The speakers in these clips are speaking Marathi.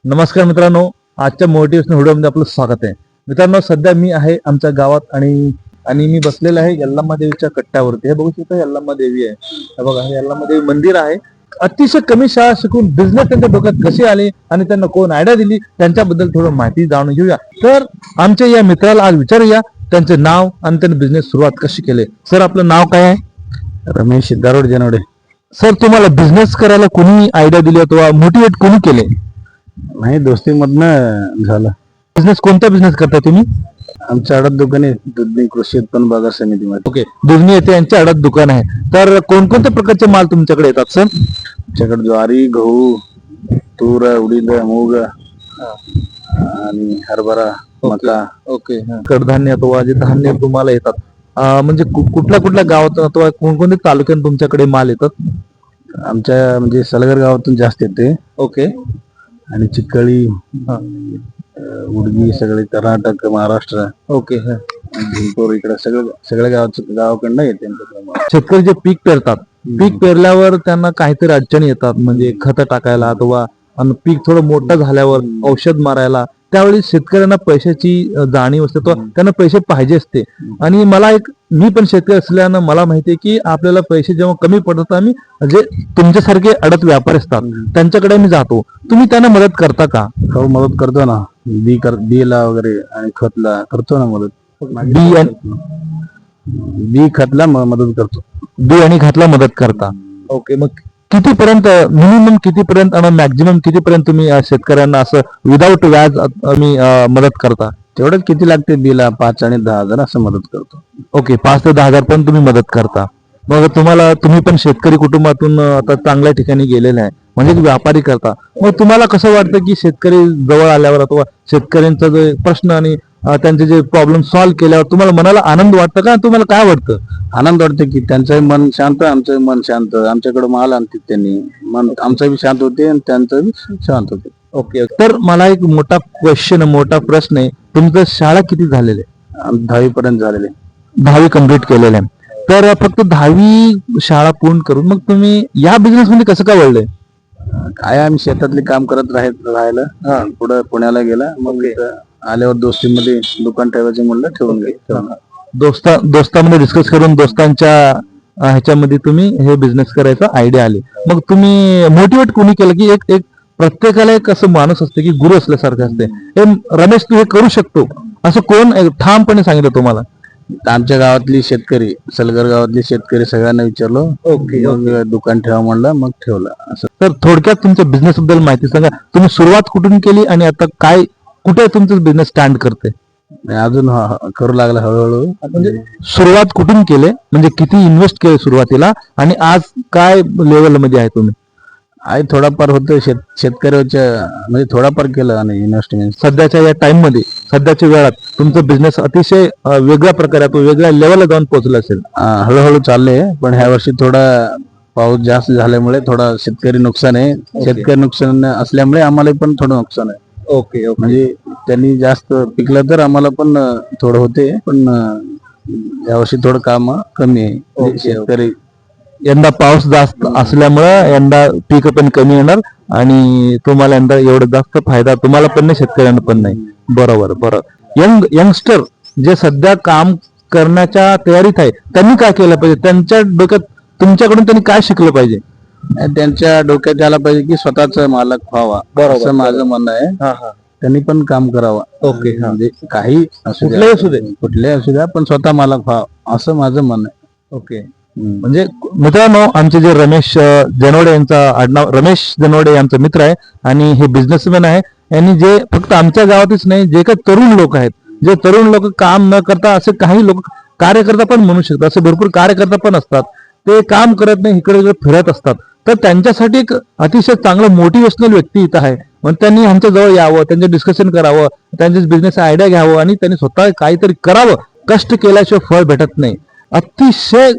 नमस्कार मित्रांनो, आजच्या मोटिवेशनल व्हिडिओमध्ये आपलं स्वागत आहे. मित्रांनो, सध्या मी आहे आमच्या गावात आणि मी बसलेला आहे यल्लम्मा देवीच्या कट्ट्यावरती. हे बघू शकता, यल्लम्मा देवी आहे. हे बघा, हे यल्लम्मा देवी मंदिर आहे. अतिशय कमी शाळा शिकून बिझनेस त्यांच्या डोक्यात कसे आले आणि त्यांना कोण आयडिया दिली त्यांच्याबद्दल थोडं माहिती जाणून घेऊया. तर आमच्या या मित्राला आज विचारूया त्यांचे नाव आणि त्यांनी बिझनेस सुरुवात कशी केली. सर, आपलं नाव काय आहे? रमेश सिद्धारूढ जनवडे. सर, तुम्हाला बिझनेस करायला कोणी आयडिया दिली अथवा मोटिवेट कोणी केले? नाही, दोस्तीमधनं झालं. कोणता बिझनेस करता तुम्ही? आमच्या आडत दुकान आहे, दुधनी कृषी उत्पन्न बाजार समितीमध्ये. ओके, दुधनी येथे यांच्या आडत दुकान आहे. तर कोणकोणत्या प्रकारचे माल तुमच्याकडे येतात सर? आमच्याकडे ज्वारी, गहू, तूर, उडीद, मूग आणि हरभरा, मका. ओके, कडधान्य अथवा जे धान्य तुम्हाला येतात, म्हणजे कुठल्या कुठल्या गावातून अथवा कोणकोणत्या तालुक्यातून तुमच्याकडे माल येतात? आमच्या म्हणजे सलगर गावातून जास्त येते. ओके. आणि चिखळी, उडगी सगळे कर्नाटक, महाराष्ट्र. ओके. जिंतूर, इकडे सगळ्या गावाकडनं येते. शेतकरी जे पीक पेरतात, पीक पेरल्यावर त्यांना काहीतरी अडचणी येतात, म्हणजे खत टाकायला अथवा पीक थोडं मोठं झाल्यावर औषध मारायला. त्यावेळी शेतकऱ्यांना पैशाची जाणीव असते, तो त्यांना पैसे पाहिजे असते. आणि मी पण शेतकरी असल्यानं मला माहिती आहे की आपल्याला पैसे जेव्हा कमी पडतात, आम्ही जे तुमच्यासारखे अडत व्यापारी असतात त्यांच्याकडे मी जातो. तुम्ही त्यांना मदत करता का? हो, मदत करतो ना. बीला वगैरे आणि खतला करतो ना मदत. बी खतला मदत करतो. बी आणि खतला मदत करता. ओके. मग कितीपर्यंत, मिनिमम कितीपर्यंत आणि मॅक्झिमम कितीपर्यंत तुम्ही शेतकऱ्यांना असं विदाऊट व्याज मदत करता? तेवढंच किती लागते बीला? 5 आणि 10,000 असं मदत करतो. ओके, 5 ते 10,000 पण तुम्ही मदत करता. मग तुम्ही पण शेतकरी कुटुंबातून आता चांगल्या ठिकाणी गेलेले आहे, म्हणजे व्यापारी करता. मग तुम्हाला कसं वाटतं की शेतकरी जवळ आल्यावर अथवा शेतकऱ्यांचा जो प्रश्न आणि त्यांचे जे प्रॉब्लेम सॉल्व्ह केल्यावर तुम्हाला मनाला आनंद वाटतं का? तुम्हाला काय वाटतं? आनंद वाटतो की त्यांचंही मन शांत, आमचंही मन शांत. आमच्याकडे माल आणतात त्यांनी, मन आमचं बी शांत होते आणि त्यांचं बी शांत होते. ओके. तर मला एक मोठा प्रश्न आहे, तुमचं शाळा किती झालेले? 10वी पर्यंत झालेले. 10वी कम्प्लीट केलेले आहे. तर फक्त 10वी शाळा पूर्ण करून मग तुम्ही या बिझनेस मध्ये कसं काय वळले? काय, आम्ही शेतातले काम करत राहिलं. पुढे पुण्याला गेला. मग आल्यावर दोस्तीमध्ये दुकान ठेवायचं म्हणलं, ठेवून गेलं. दोस्तामध्ये डिस्कस करून दोस्तांच्या ह्याच्यामध्ये तुम्ही हे बिझनेस करायचा आयडिया आली. मग तुम्ही मोटिवेट कोणी केलं की एक प्रत्येकाला एक असं माणूस असते की गुरु असल्यासारखं असते, हे रमेश तू हे करू शकतो, असं कोण ठामपणे सांगितलं तुम्हाला? आमच्या गावातली शेतकरी, सलगर गावातली शेतकरी सगळ्यांना विचारलो. ओके. मग दुकान ठेवा म्हणलं, मग ठेवलं. असं. तर थोडक्यात तुमच्या बिझनेस बद्दल माहिती सांगा. तुम्ही सुरुवात कुठून केली आणि आता कुठे तुमचं बिझनेस स्टँड करते? अजून करू लागला हळूहळू. म्हणजे सुरुवात कुठून केले, म्हणजे किती इन्व्हेस्ट केले सुरुवातीला आणि आज काय लेवल मध्ये आहे तुम्ही? आहे थोडाफार होतं शेतकऱ्याच्या, म्हणजे थोडाफार केलं आणि इन्व्हेस्टमेंट. सध्याच्या या टाइम मध्ये, सध्याच्या वेळात तुमचं बिझनेस अतिशय वेगळ्या प्रकारे वेगळ्या लेवलला जाऊन पोहोचलं असेल. हळूहळू चाललंय, पण ह्या वर्षी थोडा पाऊस जास्त झाल्यामुळे थोडा शेतकरी नुकसान आहे. शेतकरी नुकसान असल्यामुळे आम्हाला पण थोडं नुकसान आहे. ओके. म्हणजे त्यांनी जास्त पिकलं तर आम्हाला पण थोडं होते, पण यावर्षी थोडं काम कमी आहे. शेतकरी यंदा पाऊस जास्त असल्यामुळे यंदा पीक पण कमी येणार आणि तुम्हाला यंदा एवढं जास्त फायदा तुम्हाला पण नाही, शेतकऱ्यांना पण नाही. बरोबर. यंगस्टर जे सध्या काम करण्याच्या तयारीत आहे, त्यांनी काय केलं पाहिजे? त्यांच्या डोक्यात तुमच्याकडून त्यांनी काय शिकलं पाहिजे? त्यांच्या डोक्यात यायला पाहिजे की स्वतःच मालक व्हावा, असं माझं म्हणणं आहे. त्यांनी पण काम करावं. ओके. म्हणजे काही कुठले असू द्या, पण स्वतः मालक व्हावा, असं माझं म्हणणं आहे. ओके. म्हणजे मित्रांनो, आमचे जे रमेश जनवडे यांचा आडनाव, रमेश जनवडे यांचा मित्र आहे आणि हे बिझनेसमॅन आहे. यांनी जे फक्त आमच्या गावातच नाही, जे काही तरुण लोक आहेत, जे तरुण लोक काम न करता असे काही लोक कार्यकर्ता पण म्हणू शकतात, असे भरपूर कार्यकर्ता पण असतात, ते काम करत नाही, इकडे फिरत असतात. तर त्यांच्यासाठी एक अतिशय चांगलं मोटिवेशनल व्यक्ती इथं आहे. मग त्यांनी आमच्या जवळ यावं, त्यांचं डिस्कशन करावं, त्यांचे बिझनेस आयडिया घ्यावं आणि त्यांनी स्वतः काहीतरी करावं. कष्ट केल्याशिवाय फळ भेटत नाही. अतिशय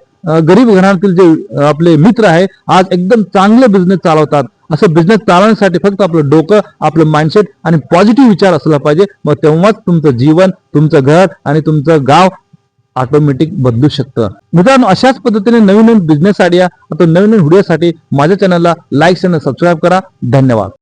गरीब घराण्यातील जे आपले मित्र आहे, आज एकदम चांगले बिझनेस चालवतात. असं बिझनेस चालवण्यासाठी फक्त आपलं डोकं, आपलं माइंडसेट आणि पॉझिटिव्ह विचार असला पाहिजे. मग तेव्हाच तुमचं जीवन, तुमचं घर आणि तुमचं गाव ऑटोमॅटिक बदलू शकतं. मित्रांनो, अशाच पद्धतीने नवीन बिझनेस आयडिया, नवीन व्हिडिओसाठी माझ्या चॅनलला लाईक आणि सबस्क्राईब करा. धन्यवाद.